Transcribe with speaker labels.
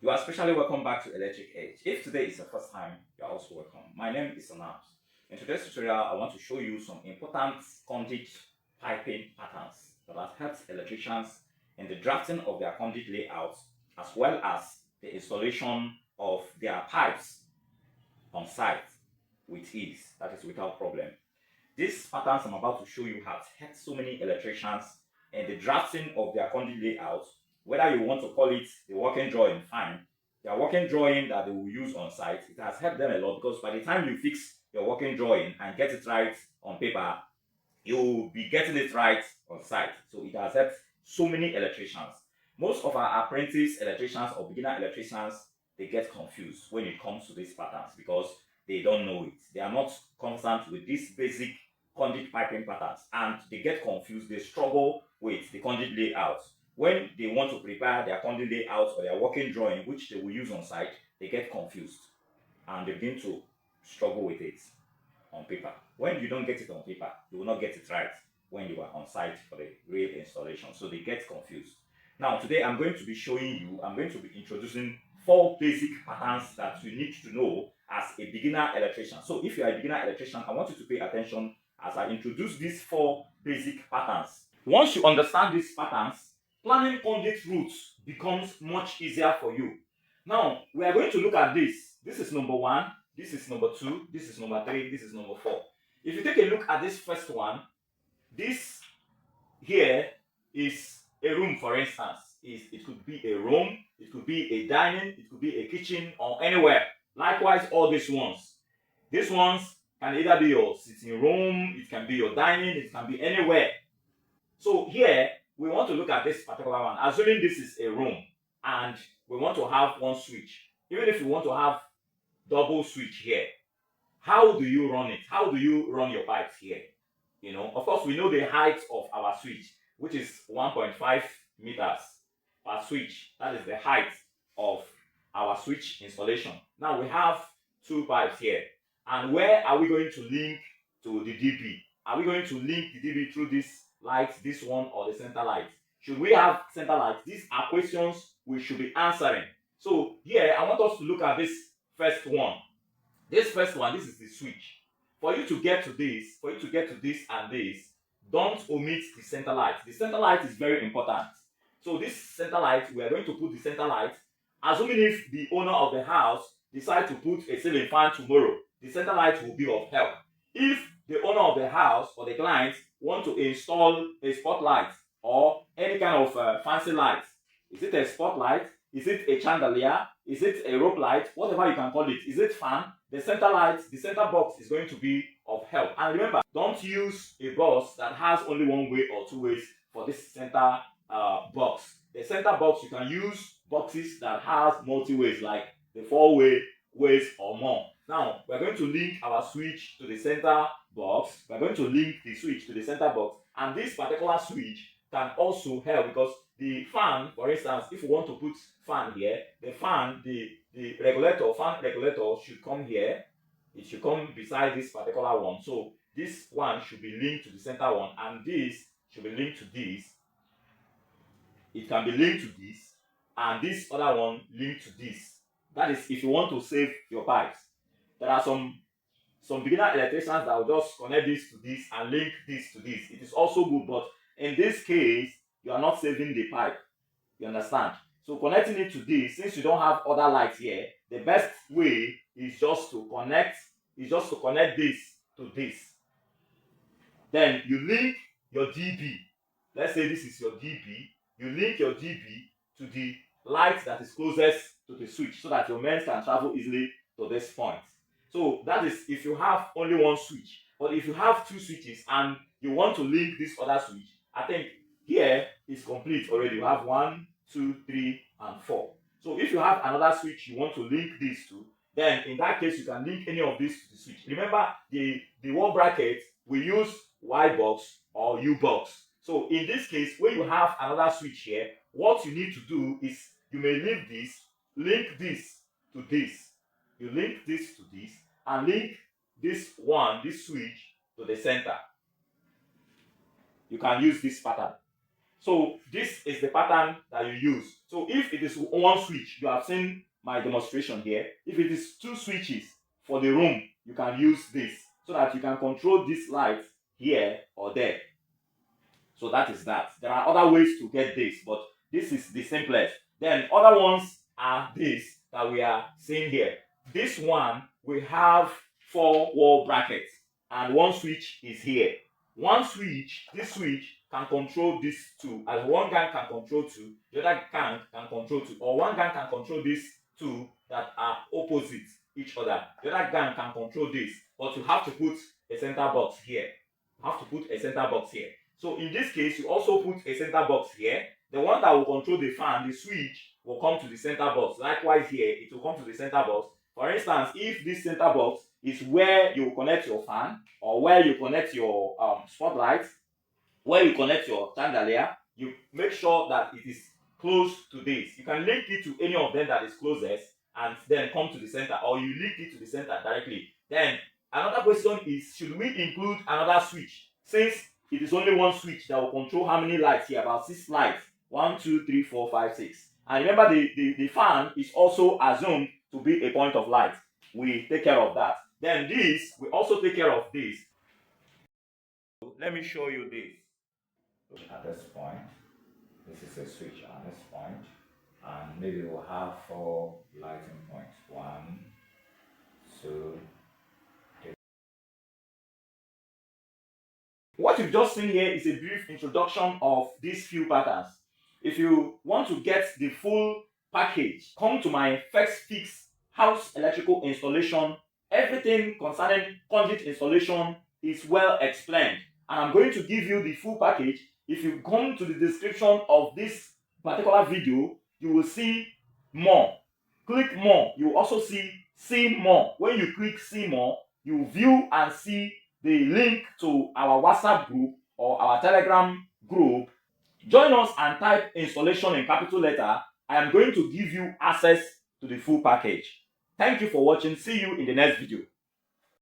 Speaker 1: You are especially welcome back to Electric Edge. If today is your first time, you are also welcome. My name is Anab. In today's tutorial, I want to show you some important conduit piping patterns that have helped electricians in the drafting of their conduit layouts, as well as the installation of their pipes on site with ease, that is without problem. These patterns I'm about to show you have helped so many electricians in the drafting of their conduit layouts. Whether you want to call it the working drawing, fine. Their working drawing that they will use on site, it has helped them a lot, because by the time you fix your working drawing and get it right on paper, you'll be getting it right on site. So it has helped so many electricians. Most of our apprentice electricians or beginner electricians, they get confused when it comes to these patterns because they don't know it. They are not conversant with these basic conduit piping patterns, and they get confused. They struggle with the conduit layout. When they want to prepare their conduit layout or their working drawing, which they will use on site, they get confused and they begin to struggle with it on paper. When you don't get it on paper, you will not get it right when you are on site for the real installation. So they get confused. Now today I'm going to be introducing 4 basic patterns that you need to know as a beginner electrician. So if you are a beginner electrician, I want you to pay attention as I introduce these 4 basic patterns. Once you understand these patterns, planning conduit routes becomes much easier for you. Now we are going to look at this. This is number 1, this is number 2, this is number 3, this is number 4. If you take a look at this first one, this here is a room, for instance. It could be a room, it could be a dining, it could be a kitchen, or anywhere. Likewise, all these ones. These ones can either be your sitting room, it can be your dining, it can be anywhere. So here, we want to look at this particular one. Assuming this is a room, and we want to have one switch. Even if you want to have double switch here, how do you run it? How do you run your pipes here? You know, of course, we know the height of our switch, which is 1.5 meters per switch. That is the height of our switch installation. Now we have 2 pipes here. And where are we going to link to the DP? Are we going to link the DP through this light, this one, or the center light? Should we have center light? These are questions we should be answering. So here, I want us to look at this first one. This first one, this is the switch. For you to get to this, and this, don't omit the center light. The center light is very important. So this center light, we are going to put the center light, assuming if the owner of the house decides to put a ceiling fan tomorrow, the center light will be of help. If the owner of the house or the client want to install a spotlight or any kind of fancy light, is it a spotlight? Is it a chandelier? Is it a rope light? Whatever you can call it. Is it fan? The center light, the center box is going to be of help. And remember, don't use a box that has only 1 way or 2 ways for this center box. The center box, you can use boxes that has multi-ways, like the 4-way ways or more. Now, we're going to link our switch to the center box. We're going to link the switch to the center box. And this particular switch can also help, because the fan, for instance, if you want to put fan here, the fan, the regulator, fan regulator should come here. It should come beside this particular one. So this one should be linked to the center one, and this should be linked to this. It can be linked to this, and this other one linked to this. That is if you want to save your pipes. There are some beginner electricians that will just connect this to this and link this to this. It is also good, but in this case, you are not saving the pipe. You understand? So connecting it to this, since you don't have other lights here, the best way is just to connect this to this. Then you link your DB. Let's say this is your DB. You link your DB to the light that is closest to the switch, so that your mains can travel easily to this point. So that is if you have only 1 switch. But if you have 2 switches and you want to link this other switch, I think here is complete already. You have 1, 2, 3, and 4. So if you have another switch you want to link this to, then in that case you can link any of these to the switch. Remember, the wall bracket, we use Y box or U box. So in this case, when you have another switch here, what you need to do is you may link this to this. You link this to this and link this switch to the center. You can use this pattern. So this is the pattern that you use. So if it is one switch, you have seen my demonstration here. If it is two switches for the room, you can use this so that you can control this light here or there. So that is that. There are other ways to get this, but this is the simplest. Then other ones are this that we are seeing here. This one, we have 4 wall brackets and one switch is here. One switch, this switch can control these two. As one gang can control 2, the other gang can control 2. Or one gang can control these 2 that are opposite each other. The other gang can control this. But you have to put a center box here. You have to put a center box here. So in this case, you also put a center box here. The one that will control the fan, the switch, will come to the center box. Likewise here, it will come to the center box. For instance, if this center box is where you connect your fan, or where you connect your spotlight, where you connect your chandelier, you make sure that it is close to this. You can link it to any of them that is closest and then come to the center, or you link it to the center directly. Then another question is, should we include another switch? Since it is only one switch that will control how many lights here, about 6 lights. 1, 2, 3, 4, 5, 6. And remember, the fan is also assumed to be a point of light. We take care of that. Then this, we also take care of this. Let me show you this. At this point, this is a switch at this point, and maybe we'll have 4 lighting points. 1, 2, 3. What you've just seen here is a brief introduction of these few patterns. If you want to get the full package, come to my First Fix house electrical installation. Everything concerning conduit installation is well explained, and I'm going to give you the full package. If you come to the description of this particular video, you will see more. Click more. You will also see more. When you click see more, you view and see the link to our WhatsApp group or our Telegram group. Join us and type installation in capital letter. I am going to give you access to the full package. Thank you for watching. See you in the next video.